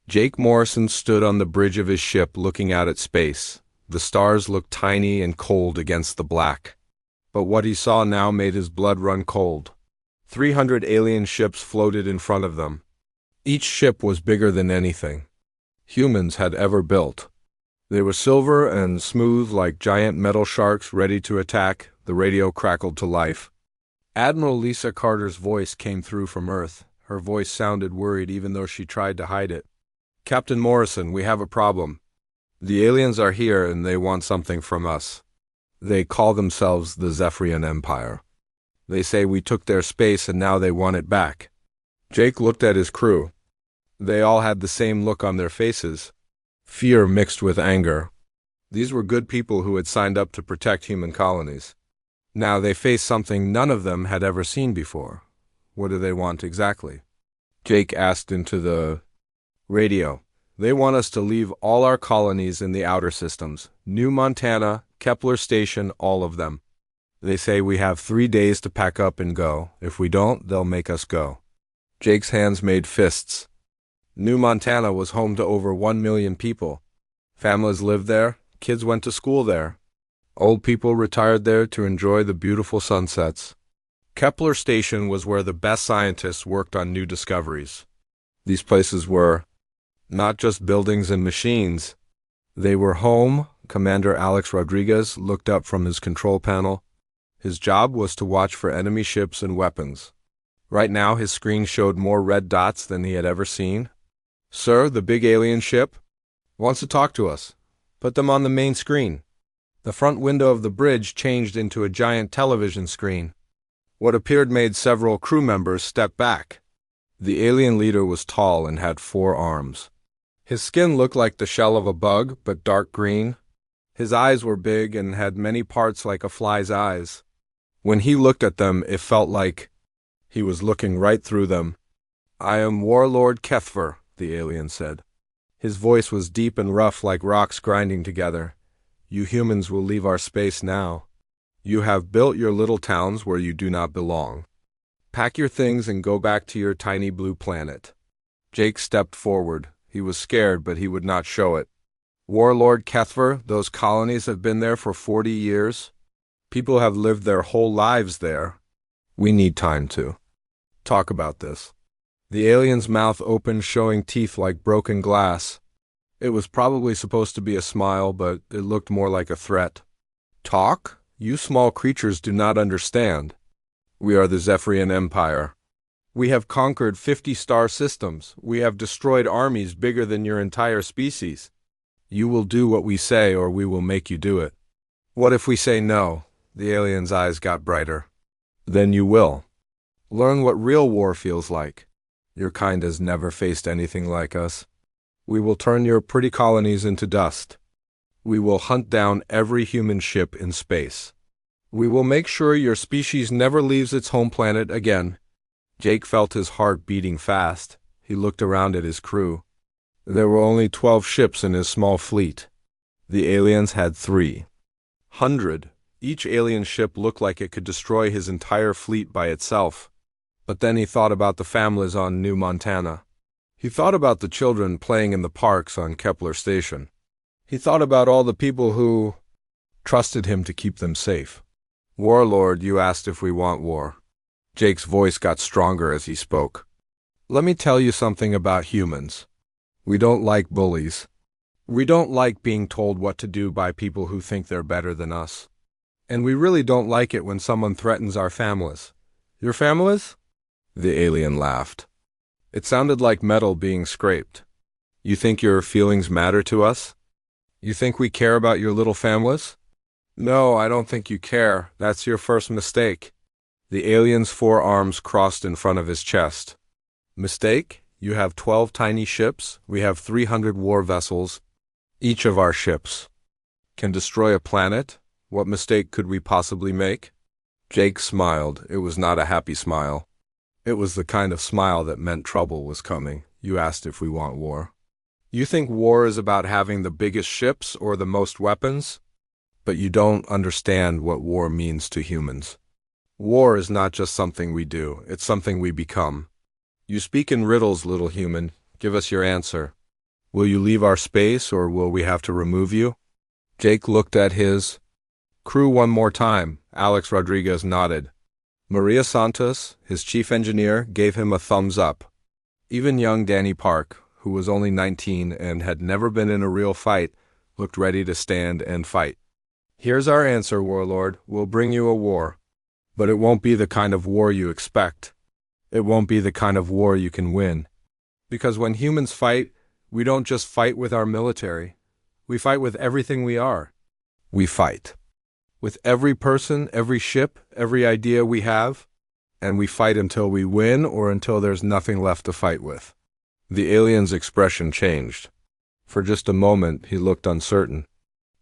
Jake Morrison stood on the bridge of his ship looking out at space. The stars looked tiny and cold against the black. But what he saw now made his blood run cold. 300 alien ships floated in front of them. Each ship was bigger than anything humans had ever built. They were silver and smooth like giant metal sharks ready to attack. The radio crackled to life. Admiral Lisa Carter's voice came through from Earth. Her voice sounded worried even though she tried to hide it. Captain Morrison, we have a problem. The aliens are here and they want something from us. They call themselves the Zephyrian Empire. They say we took their space and now they want it back. Jake looked at his crew. They all had the same look on their faces. Fear mixed with anger. These were good people who had signed up to protect human colonies. Now they faced something none of them had ever seen before. What do they want exactly? Jake asked into the radio. They want us to leave all our colonies in the outer systems. New Montana, Kepler Station, all of them. They say we have 3 days to pack up and go. If we don't, they'll make us go. Jake's hands made fists. New Montana was home to over 1 million people. Families lived there. Kids went to school there. Old people retired there to enjoy the beautiful sunsets. Kepler Station was where the best scientists worked on new discoveries. These places were not just buildings and machines. They were home. Commander Alex Rodriguez looked up from his control panel. His job was to watch for enemy ships and weapons. Right now his screen showed more red dots than he had ever seen. Sir, the big alien ship wants to talk to us. Put them on the main screen. The front window of the bridge changed into a giant television screen. What appeared made several crew members step back. The alien leader was tall and had 4 arms. His skin looked like the shell of a bug, but dark green. His eyes were big and had many parts like a fly's eyes. When he looked at them, it felt like he was looking right through them. I am Warlord Kethver, the alien said. His voice was deep and rough like rocks grinding together. You humans will leave our space now. You have built your little towns where you do not belong. Pack your things and go back to your tiny blue planet. Jake stepped forward. He was scared, but he would not show it. Warlord Kethver, those colonies have been there for 40 years. People have lived their whole lives there. We need time to talk about this. The alien's mouth opened, showing teeth like broken glass. It was probably supposed to be a smile, but it looked more like a threat. Talk? You small creatures do not understand. We are the Zephyrian Empire. We have conquered 50 star systems. We have destroyed armies bigger than your entire species. You will do what we say or we will make you do it. What if we say no? The alien's eyes got brighter. Then you will. Learn what real war feels like. Your kind has never faced anything like us. We will turn your pretty colonies into dust. We will hunt down every human ship in space. We will make sure your species never leaves its home planet again. Jake felt his heart beating fast. He looked around at his crew. There were only 12 ships in his small fleet. The aliens had 300. Each alien ship looked like it could destroy his entire fleet by itself. But then he thought about the families on New Montana. He thought about the children playing in the parks on Kepler Station. He thought about all the people who trusted him to keep them safe. Warlord, you asked if we want war. Jake's voice got stronger as he spoke. Let me tell you something about humans. We don't like bullies. We don't like being told what to do by people who think they're better than us. And we really don't like it when someone threatens our families. Your families? The alien laughed. It sounded like metal being scraped. You think your feelings matter to us? You think we care about your little families? No, I don't think you care. That's your first mistake. The alien's 4 arms crossed in front of his chest. Mistake? You have 12 tiny ships. We have 300 war vessels. Each of our ships can destroy a planet. What mistake could we possibly make? Jake smiled. It was not a happy smile. It was the kind of smile that meant trouble was coming. You asked if we want war. You think war is about having the biggest ships or the most weapons? But you don't understand what war means to humans. War is not just something we do, it's something we become. You speak in riddles, little human. Give us your answer. Will you leave our space, or will we have to remove you? Jake looked at his crew one more time. Alex Rodriguez nodded. Maria Santos, his chief engineer, gave him a thumbs up. Even young Danny Park, who was only 19 and had never been in a real fight, looked ready to stand and fight. Here's our answer, Warlord. We'll bring you a war. But it won't be the kind of war you expect. It won't be the kind of war you can win. Because when humans fight, we don't just fight with our military. We fight with everything we are. We fight with every person, every ship, every idea we have, and we fight until we win or until there's nothing left to fight with. The alien's expression changed. For just a moment, he looked uncertain.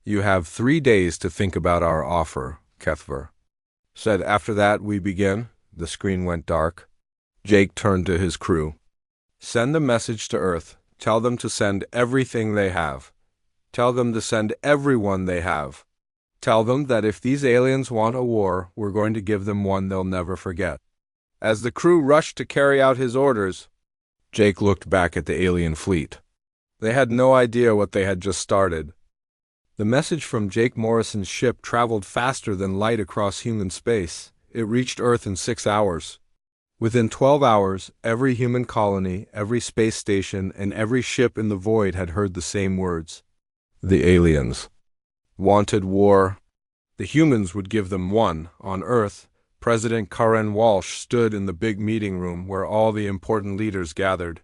You have 3 days to think about our offer, Kethver said. After that, we begin. The screen went dark. Jake turned to his crew. Send a message to Earth. Tell them to send everything they have. Tell them to send everyone they have. Tell them that if these aliens want a war, we're going to give them one they'll never forget. As the crew rushed to carry out his orders, Jake looked back at the alien fleet. They had no idea what they had just started. The message from Jake Morrison's ship traveled faster than light across human space. It reached Earth in 6 hours. Within 12 hours, every human colony, every space station, and every ship in the void had heard the same words. The aliens wanted war. The humans would give them one. On Earth, President Karen Walsh stood in the big meeting room where all the important leaders gathered.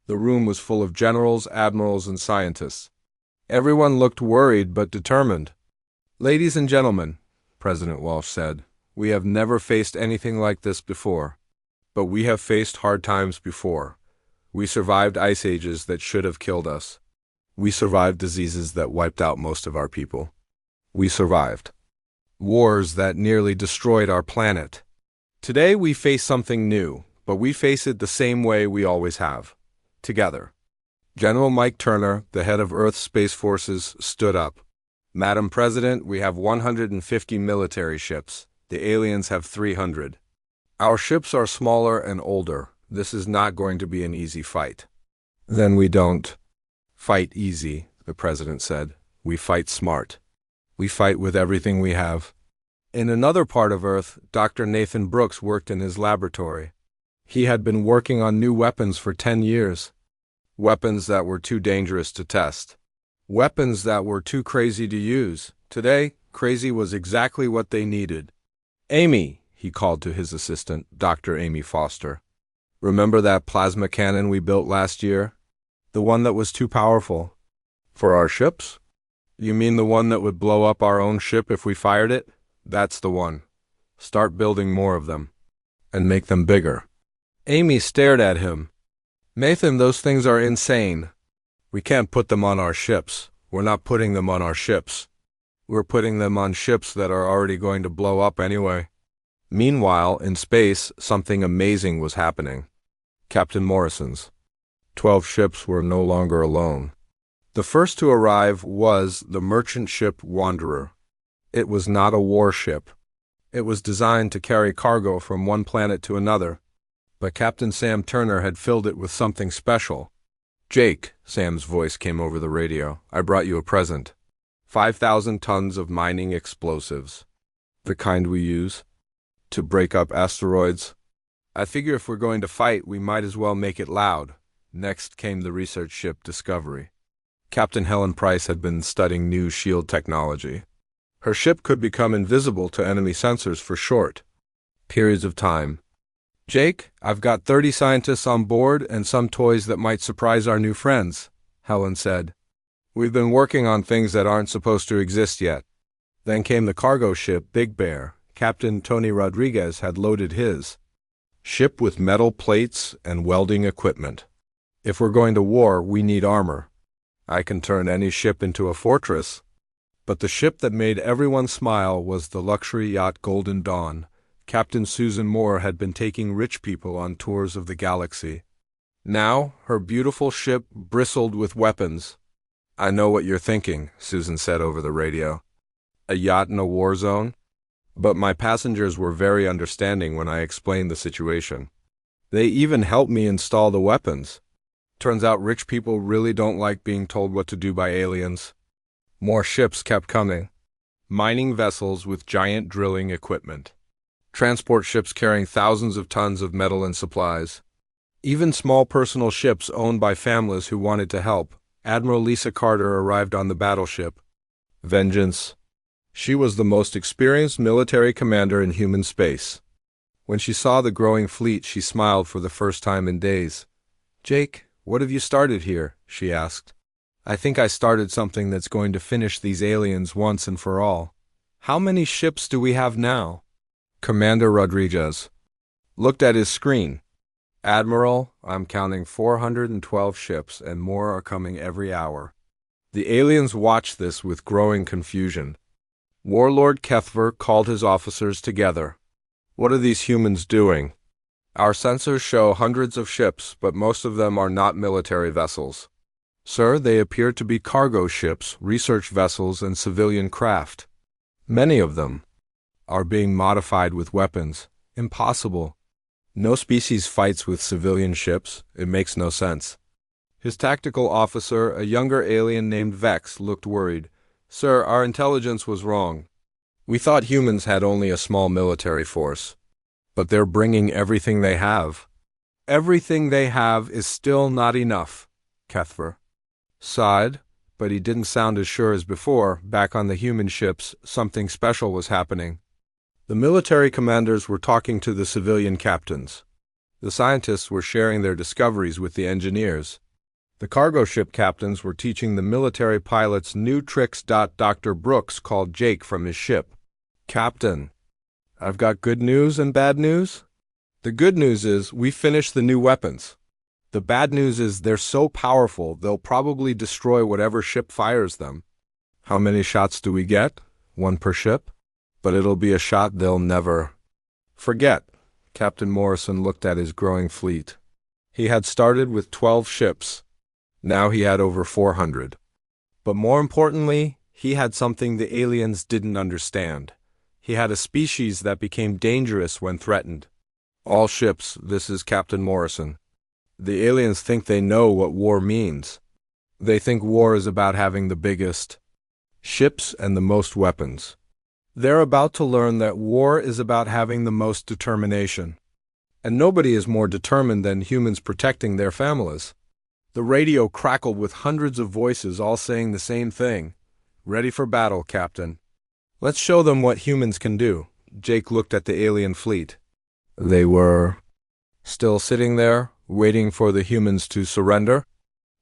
The room was full of generals, admirals, and scientists. Everyone looked worried but determined. Ladies and gentlemen, President Walsh said, we have never faced anything like this before. But we have faced hard times before. We survived ice ages that should have killed us. We survived diseases that wiped out most of our people. We survived wars that nearly destroyed our planet. Today we face something new, but we face it the same way we always have. Together. General Mike Turner, the head of Earth's Space Forces, stood up. Madam President, we have 150 military ships. The aliens have 300. Our ships are smaller and older. This is not going to be an easy fight. Then we don't fight easy, the president said. We fight smart. We fight with everything we have. In another part of Earth, Dr. Nathan Brooks worked in his laboratory. He had been working on new weapons for 10 years. Weapons that were too dangerous to test. Weapons that were too crazy to use. Today, crazy was exactly what they needed. Amy, he called to his assistant, Dr. Amy Foster. Remember that plasma cannon we built last year? The one that was too powerful. For our ships? You mean the one that would blow up our own ship if we fired it? That's the one. Start building more of them. And make them bigger. Amy stared at him. Nathan, those things are insane. We can't put them on our ships. We're not putting them on our ships. We're putting them on ships that are already going to blow up anyway. Meanwhile, in space, something amazing was happening. Captain Morrison's 12 ships were no longer alone. The first to arrive was the merchant ship Wanderer. It was not a warship. It was designed to carry cargo from one planet to another, but Captain Sam Turner had filled it with something special. Jake, Sam's voice came over the radio, I brought you a present. 5,000 tons of mining explosives. The kind we use to break up asteroids. I figure if we're going to fight, we might as well make it loud. Next came the research ship Discovery. Captain Helen Price had been studying new shield technology. Her ship could become invisible to enemy sensors for short periods of time. Jake, I've got 30 scientists on board and some toys that might surprise our new friends, Helen said. We've been working on things that aren't supposed to exist yet. Then came the cargo ship Big Bear. Captain Tony Rodriguez had loaded his ship with metal plates and welding equipment. If we're going to war, we need armor. I can turn any ship into a fortress. But the ship that made everyone smile was the luxury yacht Golden Dawn. Captain Susan Moore had been taking rich people on tours of the galaxy. Now, her beautiful ship bristled with weapons. I know what you're thinking, Susan said over the radio. A yacht in a war zone? But my passengers were very understanding when I explained the situation. They even helped me install the weapons. Turns out rich people really don't like being told what to do by aliens. More ships kept coming. Mining vessels with giant drilling equipment. Transport ships carrying thousands of tons of metal and supplies. Even small personal ships owned by families who wanted to help. Admiral Lisa Carter arrived on the battleship Vengeance. She was the most experienced military commander in human space. When she saw the growing fleet, she smiled for the first time in days. "Jake, what have you started here?" she asked. "I think I started something that's going to finish these aliens once and for all." "How many ships do we have now?" Commander Rodriguez looked at his screen. "Admiral, I'm counting 412 ships, and more are coming every hour." The aliens watched this with growing confusion. Warlord Kethver called his officers together. "What are these humans doing? Our sensors show hundreds of ships, but most of them are not military vessels. Sir, they appear to be cargo ships, research vessels, and civilian craft. Many of them are being modified with weapons. Impossible. No species fights with civilian ships. It makes no sense." His tactical officer, a younger alien named Vex, looked worried. "Sir, our intelligence was wrong. We thought humans had only a small military force. But they're bringing everything they have." "Everything they have is still not enough," Kethver sighed, but he didn't sound as sure as before. Back on the human ships, something special was happening. The military commanders were talking to the civilian captains. The scientists were sharing their discoveries with the engineers. The cargo ship captains were teaching the military pilots new tricks. Dr. Brooks called Jake from his ship. "Captain, I've got good news and bad news. The good news is we finished the new weapons. The bad news is they're so powerful they'll probably destroy whatever ship fires them." "How many shots do we get?" "One per ship. But it'll be a shot they'll never forget." Captain Morrison looked at his growing fleet. He had started with 12 ships. Now he had over 400. But more importantly, he had something the aliens didn't understand. He had a species that became dangerous when threatened. "All ships, this is Captain Morrison. The aliens think they know what war means. They think war is about having the biggest ships and the most weapons. They're about to learn that war is about having the most determination. And nobody is more determined than humans protecting their families." The radio crackled with hundreds of voices all saying the same thing. "Ready for battle, Captain. Let's show them what humans can do." Jake looked at the alien fleet. They were still sitting there, waiting for the humans to surrender.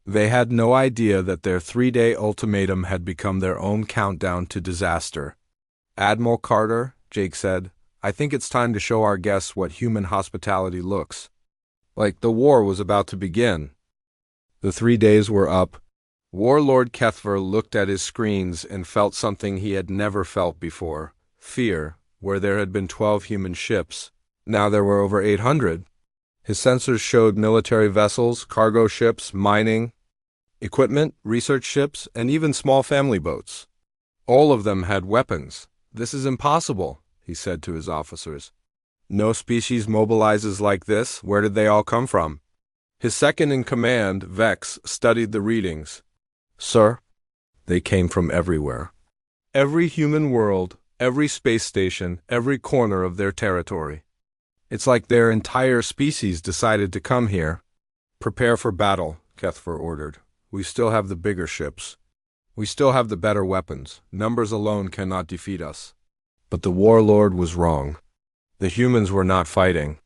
They had no idea that their 3-day ultimatum had become their own countdown to disaster. "Admiral Carter," Jake said, "I think it's time to show our guests what human hospitality looks like." The war was about to begin. The 3 days were up. Warlord Kethver looked at his screens and felt something he had never felt before. Fear. Where there had been 12 human ships, now there were over 800. His sensors showed military vessels, cargo ships, mining equipment, research ships, and even small family boats. All of them had weapons. "This is impossible," he said to his officers. "No species mobilizes like this. Where did they all come from?" His second-in-command, Vex, studied the readings. "Sir, they came from everywhere. Every human world, every space station, every corner of their territory. It's like their entire species decided to come here." "Prepare for battle," Kethver ordered. "We still have the bigger ships. We still have the better weapons. Numbers alone cannot defeat us." But the warlord was wrong. The humans were not fighting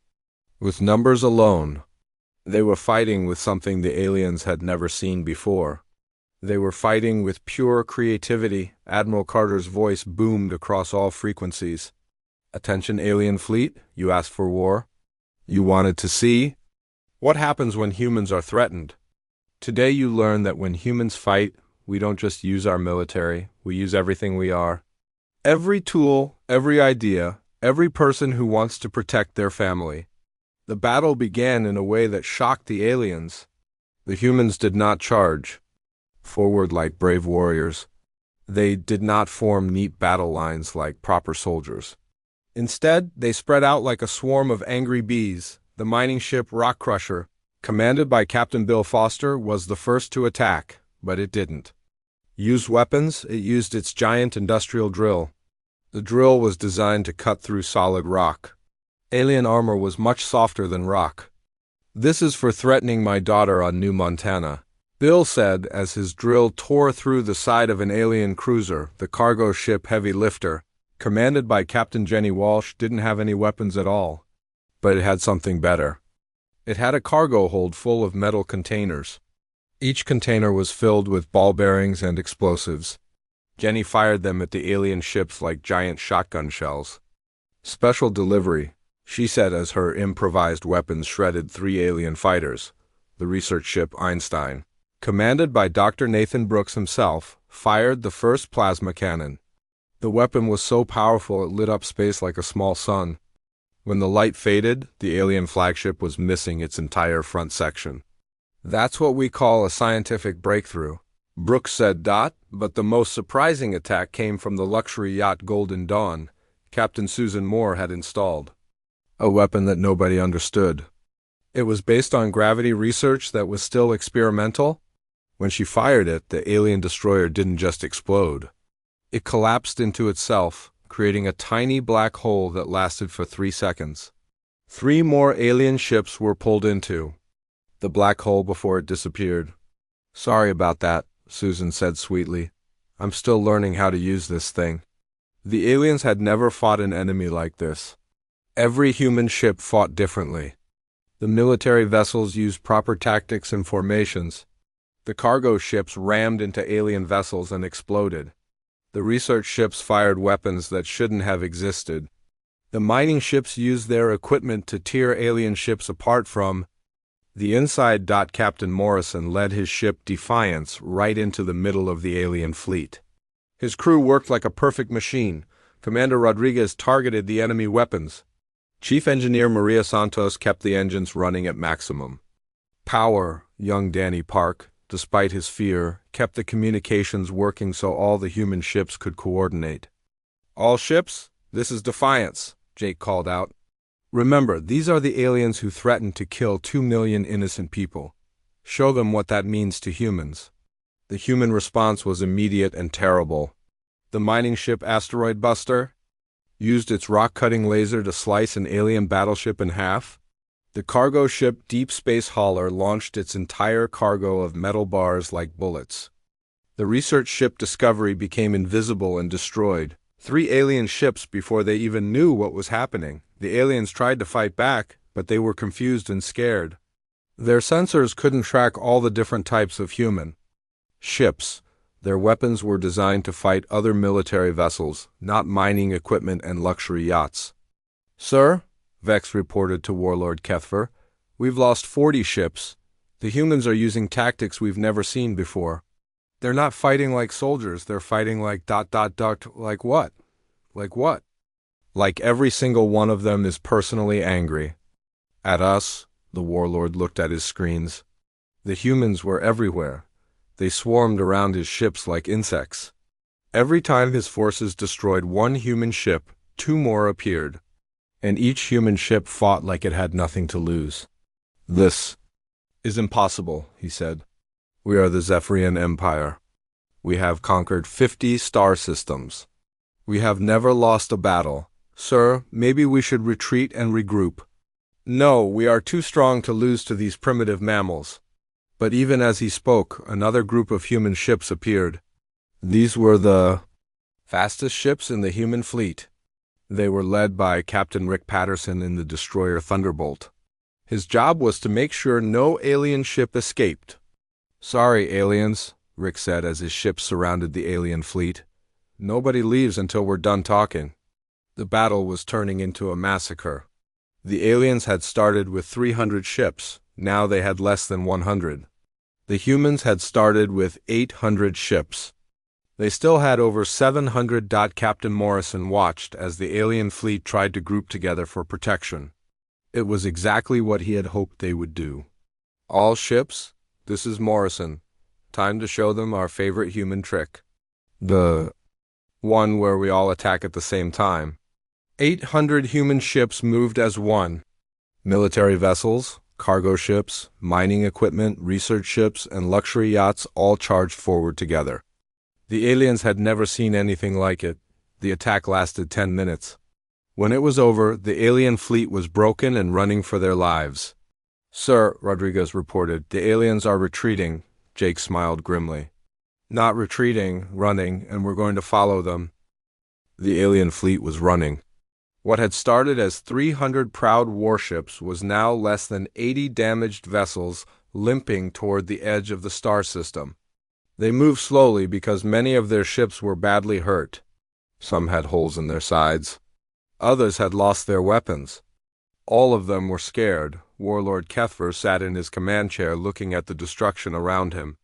with numbers alone. They were fighting with something the aliens had never seen before. They were fighting with pure creativity. Admiral Carter's voice boomed across all frequencies. "Attention, alien fleet, you asked for war. You wanted to see what happens when humans are threatened. Today you learn that when humans fight, we don't just use our military, we use everything we are. Every tool, every idea, every person who wants to protect their family." The battle began in a way that shocked the aliens. The humans did not charge forward like brave warriors. They did not form neat battle lines like proper soldiers. Instead, they spread out like a swarm of angry bees. The mining ship Rock Crusher commanded by Captain Bill Foster, was the first to attack, but it didn't use weapons. It used its giant industrial drill. The drill was designed to cut through solid rock. Alien armor was much softer than rock. "This is for threatening my daughter on New Montana," Bill said as his drill tore through the side of an alien cruiser. The cargo ship Heavy Lifter, commanded by Captain Jenny Walsh, didn't have any weapons at all. But it had something better. It had a cargo hold full of metal containers. Each container was filled with ball bearings and explosives. Jenny fired them at the alien ships like giant shotgun shells. "Special delivery," she said as her improvised weapons shredded 3 alien fighters. The research ship Einstein, commanded by Dr. Nathan Brooks himself, fired the first plasma cannon. The weapon was so powerful it lit up space like a small sun. When the light faded, the alien flagship was missing its entire front section. "That's what we call a scientific breakthrough," Brooks said. But the most surprising attack came from the luxury yacht Golden Dawn Captain Susan Moore had installed. A weapon that nobody understood. It was based on gravity research that was still experimental. When she fired it, the alien destroyer didn't just explode. It collapsed into itself, creating a tiny black hole that lasted for 3 seconds. 3 more alien ships were pulled into the black hole before it disappeared. "Sorry about that," Susan said sweetly. "I'm still learning how to use this thing." The aliens had never fought an enemy like this. Every human ship fought differently. The military vessels used proper tactics and formations. The cargo ships rammed into alien vessels and exploded. The research ships fired weapons that shouldn't have existed. The mining ships used their equipment to tear alien ships apart from the inside. Captain Morrison led his ship Defiance right into the middle of the alien fleet. His crew worked like a perfect machine. Commander Rodriguez targeted the enemy weapons. Chief Engineer Maria Santos kept the engines running at maximum power. Young Danny Park, despite his fear, kept the communications working so all the human ships could coordinate. "All ships, this is Defiance," Jake called out. "Remember, these are the aliens who threatened to kill 2 million innocent people. Show them what that means to humans." The human response was immediate and terrible. The mining ship Asteroid Buster used its rock-cutting laser to slice an alien battleship in half. The cargo ship Deep Space Hauler launched its entire cargo of metal bars like bullets. The research ship Discovery became invisible and destroyed 3 alien ships before they even knew what was happening. The aliens tried to fight back, but they were confused and scared. Their sensors couldn't track all the different types of human ships. Their weapons were designed to fight other military vessels, not mining equipment and luxury yachts. "Sir," Vex reported to Warlord Kethfer, "we've lost 40 ships. The humans are using tactics we've never seen before. They're not fighting like soldiers, they're fighting like ... Like what? Like what? Like every single one of them is personally angry. At us." The Warlord looked at his screens. The humans were everywhere. They swarmed around his ships like insects. Every time his forces destroyed 1 human ship, 2 more appeared. And each human ship fought like it had nothing to lose. "This is impossible," he said. "We are the Zephyrian Empire. We have conquered 50 star systems. We have never lost a battle. Sir, maybe we should retreat and regroup. No, we are too strong to lose to these primitive mammals." But even as he spoke, another group of human ships appeared. These were the fastest ships in the human fleet. They were led by Captain Rick Patterson in the destroyer Thunderbolt. His job was to make sure no alien ship escaped. "Sorry, aliens," Rick said as his ships surrounded the alien fleet. "Nobody leaves until we're done talking." The battle was turning into a massacre. The aliens had started with 300 ships. Now they had less than 100. The humans had started with 800 ships. They still had over 700. Captain Morrison watched as the alien fleet tried to group together for protection. It was exactly what he had hoped they would do. "All ships, this is Morrison. Time to show them our favorite human trick. The one where we all attack at the same time." 800 human ships moved as one. Military vessels, cargo ships, mining equipment, research ships, and luxury yachts all charged forward together. The aliens had never seen anything like it. The attack lasted 10 minutes. When it was over, the alien fleet was broken and running for their lives. "Sir," Rodriguez reported, "the aliens are retreating." Jake smiled grimly. "Not retreating, running, and we're going to follow them." The alien fleet was running. What had started as 300 proud warships was now less than 80 damaged vessels limping toward the edge of the star system. They moved slowly because many of their ships were badly hurt. Some had holes in their sides. Others had lost their weapons. All of them were scared. Warlord Kethver sat in his command chair looking at the destruction around him.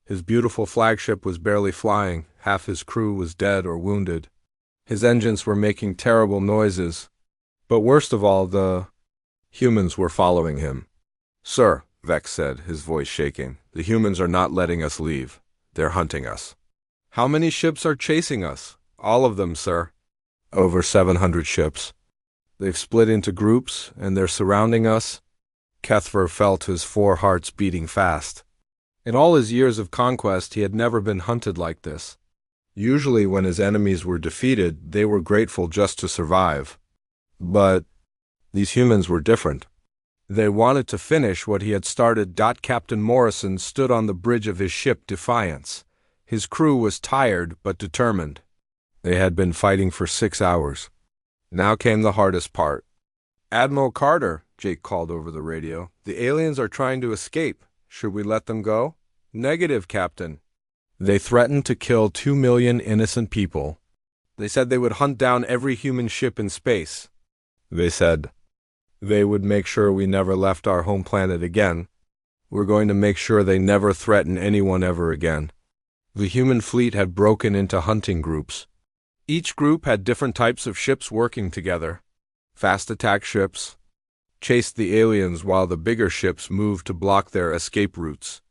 His beautiful flagship was barely flying. Half his crew was dead or wounded. His engines were making terrible noises. But worst of all, the humans were following him. "Sir," Vex said, his voice shaking, "the humans are not letting us leave. They're hunting us." "How many ships are chasing us?" "All of them, sir." "Over 700 ships. They've split into groups, and they're surrounding us." Kethver felt his 4 hearts beating fast. In all his years of conquest, he had never been hunted like this. Usually when his enemies were defeated, they were grateful just to survive. But these humans were different. They wanted to finish what he had started. Captain Morrison stood on the bridge of his ship Defiance. His crew was tired but determined. They had been fighting for 6 hours. Now came the hardest part. "Admiral Carter," Jake called over the radio, "the aliens are trying to escape. Should we let them go?" "Negative, Captain. They threatened to kill 2 million innocent people. They said they would hunt down every human ship in space. They said they would make sure we never left our home planet again. We're going to make sure they never threaten anyone ever again." The human fleet had broken into hunting groups. Each group had different types of ships working together. Fast attack ships chased the aliens while the bigger ships moved to block their escape routes.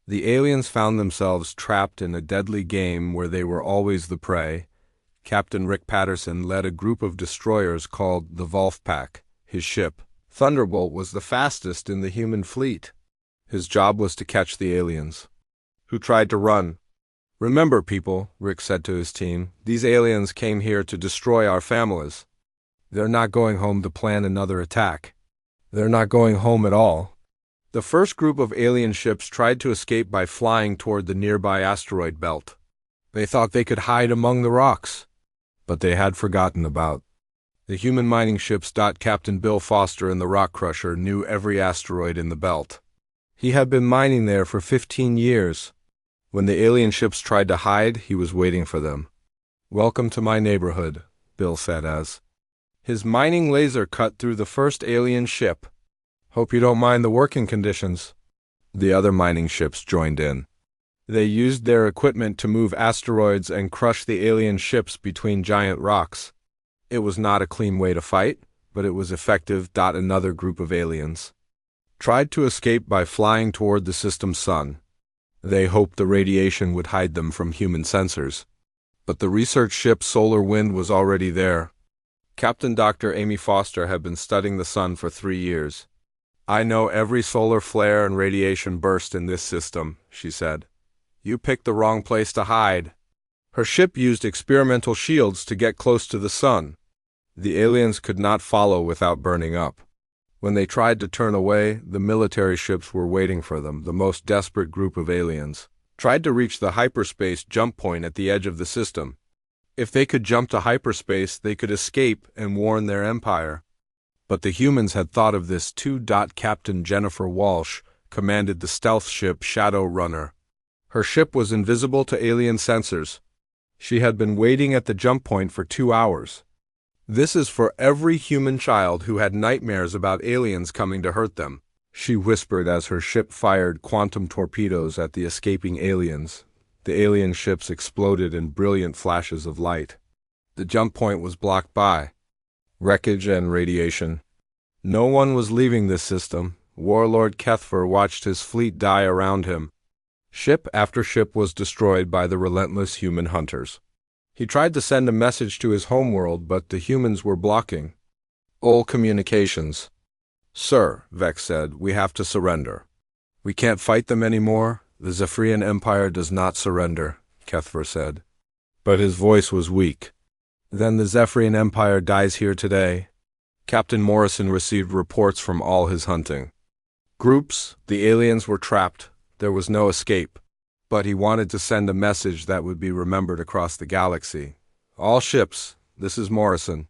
The aliens found themselves trapped in a deadly game where they were always the prey. Captain Rick Patterson led a group of destroyers called the Wolfpack. His ship, Thunderbolt, was the fastest in the human fleet. His job was to catch the aliens, who tried to run. "Remember, people," Rick said to his team, "these aliens came here to destroy our families. They're not going home to plan another attack. They're not going home at all." The first group of alien ships tried to escape by flying toward the nearby asteroid belt. They thought they could hide among the rocks, but they had forgotten about the human mining ships. Captain Bill Foster in the Rock Crusher knew every asteroid in the belt. He had been mining there for 15 years. When the alien ships tried to hide, he was waiting for them. "Welcome to my neighborhood," Bill said as his mining laser cut through the first alien ship. "Hope you don't mind the working conditions." The other mining ships joined in. They used their equipment to move asteroids and crush the alien ships between giant rocks. It was not a clean way to fight, but it was effective. Another group of aliens tried to escape by flying toward the system's sun. They hoped the radiation would hide them from human sensors. But the research ship Solar Wind was already there. Captain Dr. Amy Foster had been studying the sun for 3 years. "I know every solar flare and radiation burst in this system," she said. "You picked the wrong place to hide." Her ship used experimental shields to get close to the sun. The aliens could not follow without burning up. When they tried to turn away, the military ships were waiting for them. The most desperate group of aliens tried to reach the hyperspace jump point at the edge of the system. If they could jump to hyperspace, they could escape and warn their empire. But the humans had thought of this too. Captain Jennifer Walsh commanded the stealth ship Shadow Runner. Her ship was invisible to alien sensors. She had been waiting at the jump point for 2 hours. "This is for every human child who had nightmares about aliens coming to hurt them," she whispered as her ship fired quantum torpedoes at the escaping aliens. The alien ships exploded in brilliant flashes of light. The jump point was blocked by wreckage and radiation. No one was leaving this system. Warlord Kethver watched his fleet die around him. Ship after ship was destroyed by the relentless human hunters. He tried to send a message to his homeworld, but the humans were blocking all communications. Sir, Vex said, we have to surrender. We can't fight them anymore. The Zephyrian Empire does not surrender, Kethver said. But his voice was weak. Then the Zephyrian Empire dies here today. Captain Morrison received reports from all his hunting. Groups, the aliens were trapped. There was no escape. But he wanted to send a message that would be remembered across the galaxy. All ships, this is Morrison.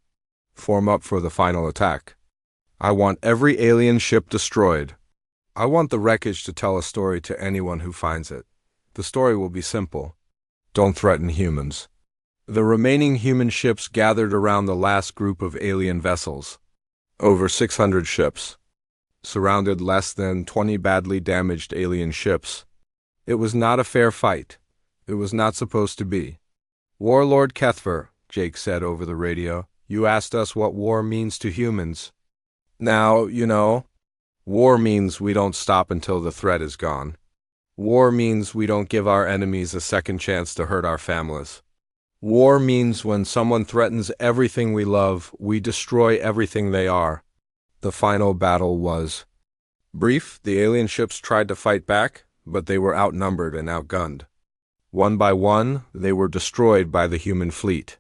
Form up for the final attack. I want every alien ship destroyed. I want the wreckage to tell a story to anyone who finds it. The story will be simple. Don't threaten humans. The remaining human ships gathered around the last group of alien vessels. Over 600 ships. Surrounded less than 20 badly damaged alien ships. It was not a fair fight. It was not supposed to be. Warlord Kethver, Jake said over the radio, you asked us what war means to humans. Now, you know, war means we don't stop until the threat is gone. War means we don't give our enemies a second chance to hurt our families. War means when someone threatens everything we love, we destroy everything they are. The final battle was brief. The alien ships tried to fight back, but they were outnumbered and outgunned. One by one, they were destroyed by the human fleet.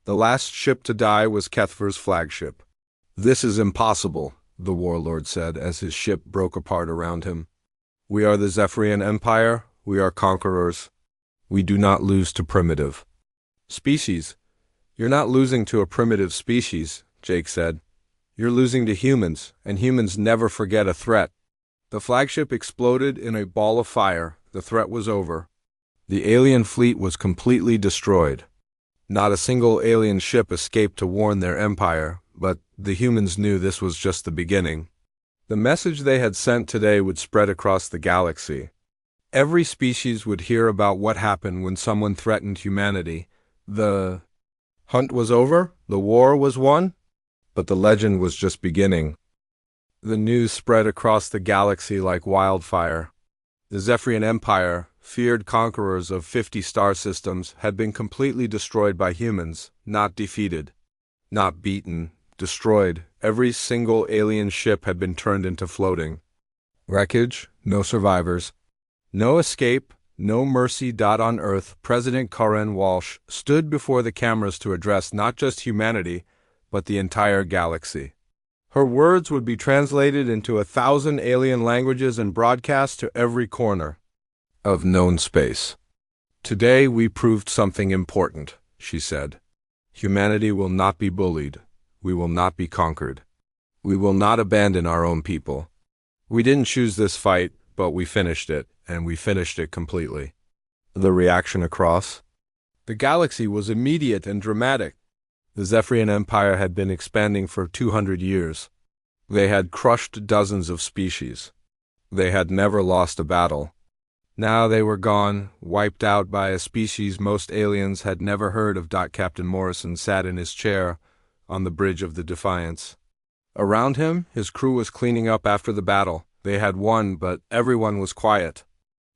The last ship to die was Kethver's flagship. This is impossible, the warlord said as his ship broke apart around him. We are the Zephyrian Empire. We are conquerors. We do not lose to primitive species. You're not losing to a primitive species, Jake said. You're losing to humans, and humans never forget a threat. The flagship exploded in a ball of fire. The threat was over. The alien fleet was completely destroyed. Not a single alien ship escaped to warn their empire, but the humans knew this was just the beginning. The message they had sent today would spread across the galaxy. Every species would hear about what happened when someone threatened humanity. The hunt was over, the war was won, but the legend was just beginning. The news spread across the galaxy like wildfire. The Zephyrian Empire, feared conquerors of 50 star systems, had been completely destroyed by humans, not defeated, not beaten, destroyed. Every single alien ship had been turned into floating wreckage, no survivors, no escape, no mercy. On Earth, President Karen Walsh stood before the cameras to address not just humanity, but the entire galaxy. Her words would be translated into 1,000 alien languages and broadcast to every corner of known space. Today we proved something important, she said. Humanity will not be bullied. We will not be conquered. We will not abandon our own people. We didn't choose this fight, but we finished it, and we finished it completely. The reaction across the galaxy was immediate and dramatic. The Zephyrian Empire had been expanding for 200 years. They had crushed dozens of species. They had never lost a battle. Now they were gone, wiped out by a species most aliens had never heard of. Captain Morrison sat in his chair on the bridge of the Defiance. Around him, his crew was cleaning up after the battle. They had won, but everyone was quiet.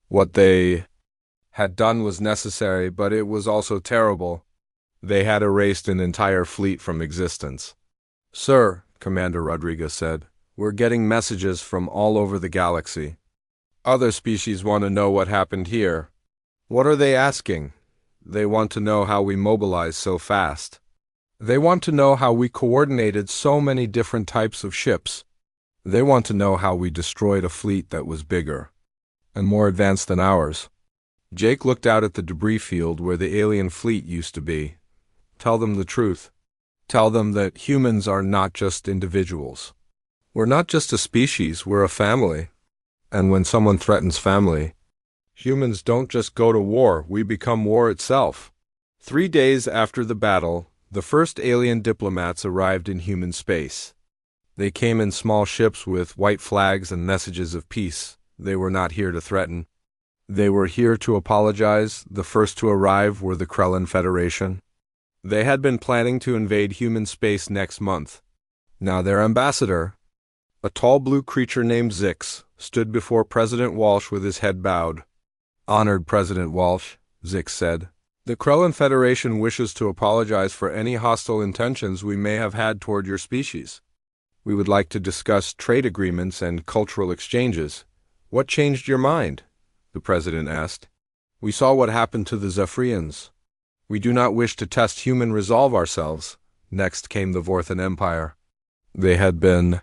What they had done was necessary, but it was also terrible. They had erased an entire fleet from existence. Sir, Commander Rodriguez said, we're getting messages from all over the galaxy. Other species want to know what happened here. What are they asking? They want to know how we mobilized so fast. They want to know how we coordinated so many different types of ships. They want to know how we destroyed a fleet that was bigger and more advanced than ours. Jake looked out at the debris field where the alien fleet used to be. Tell them the truth. Tell them that humans are not just individuals. We're not just a species, we're a family. And when someone threatens family, humans don't just go to war, we become war itself. 3 days after the battle, the first alien diplomats arrived in human space. They came in small ships with white flags and messages of peace. They were not here to threaten. They were here to apologize. The first to arrive were the Krellin Federation. They had been planning to invade human space next month. Now their ambassador, a tall blue creature named Zix, stood before President Walsh with his head bowed. Honored President Walsh, Zix said, the Krellin Federation wishes to apologize for any hostile intentions we may have had toward your species. We would like to discuss trade agreements and cultural exchanges. What changed your mind? The president asked. We saw what happened to the Zephyrians. We do not wish to test human resolve ourselves. Next came the Vorthan Empire. They had been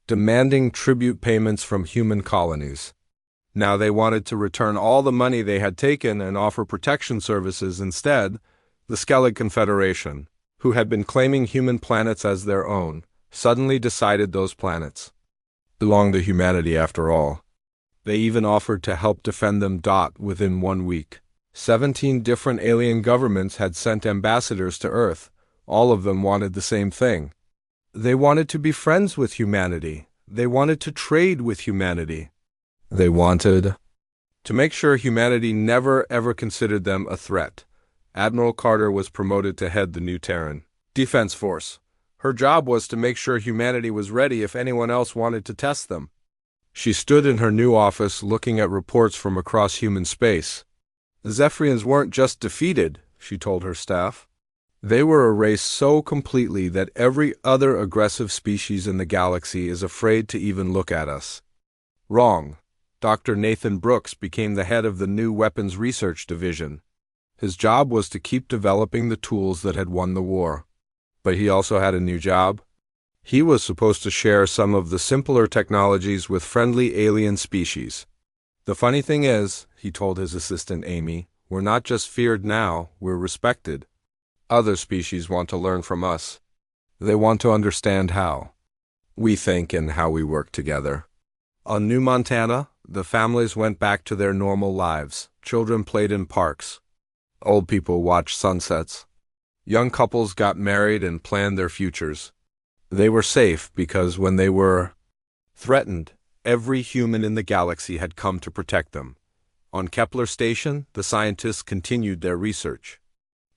demanding tribute payments from human colonies. Now they wanted to return all the money they had taken and offer protection services instead. The Skellig Confederation, who had been claiming human planets as their own, suddenly decided those planets belonged to humanity after all. They even offered to help defend them. Within 1 week, 17 different alien governments had sent ambassadors to Earth. All of them wanted the same thing. They wanted to be friends with humanity. They wanted to trade with humanity. They wanted to make sure humanity never ever considered them a threat. Admiral Carter was promoted to head the new Terran Defense Force. Her job was to make sure humanity was ready if anyone else wanted to test them. She stood in her new office looking at reports from across human space. The Zephyrians weren't just defeated, she told her staff. They were erased so completely that every other aggressive species in the galaxy is afraid to even look at us. Wrong. Dr. Nathan Brooks became the head of the new Weapons Research Division. His job was to keep developing the tools that had won the war. But he also had a new job. He was supposed to share some of the simpler technologies with friendly alien species. The funny thing is, he told his assistant Amy, we're not just feared now, we're respected. Other species want to learn from us. They want to understand how we think and how we work together. On New Montana, the families went back to their normal lives. Children played in parks. Old people watched sunsets. Young couples got married and planned their futures. They were safe because when they were threatened, every human in the galaxy had come to protect them. On Kepler Station, the scientists continued their research.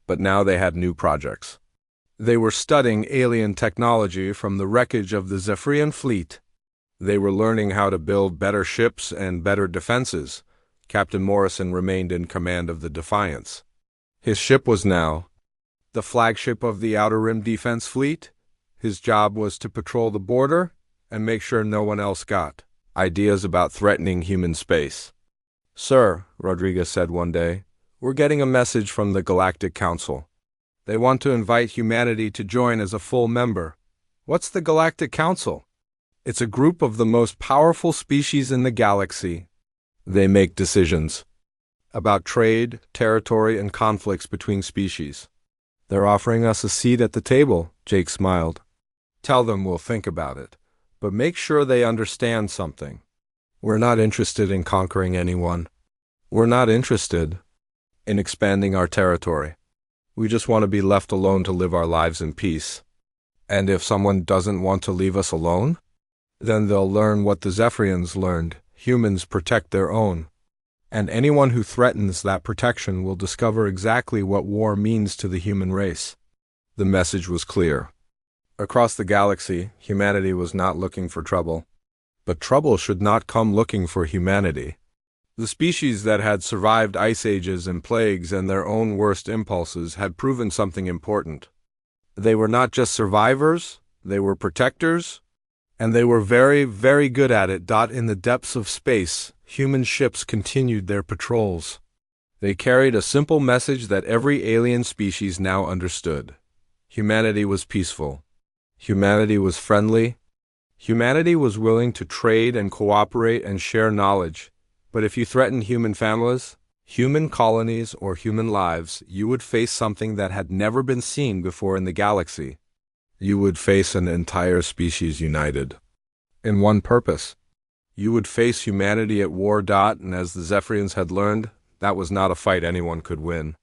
But now they had new projects. They were studying alien technology from the wreckage of the Zephyrian fleet. They were learning how to build better ships and better defenses. Captain Morrison remained in command of the Defiance. His ship was now the flagship of the Outer Rim Defense Fleet. His job was to patrol the border and make sure no one else got ideas about threatening human space. Sir, Rodriguez said one day, we're getting a message from the Galactic Council. They want to invite humanity to join as a full member. What's the Galactic Council? It's a group of the most powerful species in the galaxy. They make decisions about trade, territory, and conflicts between species. They're offering us a seat at the table, Jake smiled. Tell them we'll think about it, but make sure they understand something. We're not interested in conquering anyone. We're not interested in expanding our territory. We just want to be left alone to live our lives in peace. And if someone doesn't want to leave us alone, then they'll learn what the Zephyrians learned. Humans protect their own. And anyone who threatens that protection will discover exactly what war means to the human race. The message was clear. Across the galaxy, humanity was not looking for trouble. But trouble should not come looking for humanity. The species that had survived ice ages and plagues and their own worst impulses had proven something important. They were not just survivors, they were protectors, and they were very, very good at it. In the depths of space, human ships continued their patrols. They carried a simple message that every alien species now understood. Humanity was peaceful. Humanity was friendly. Humanity was willing to trade and cooperate and share knowledge. But if you threatened human families, human colonies, or human lives, you would face something that had never been seen before in the galaxy. You would face an entire species united in one purpose. You would face humanity at war. And as the Zephyrians had learned, that was not a fight anyone could win.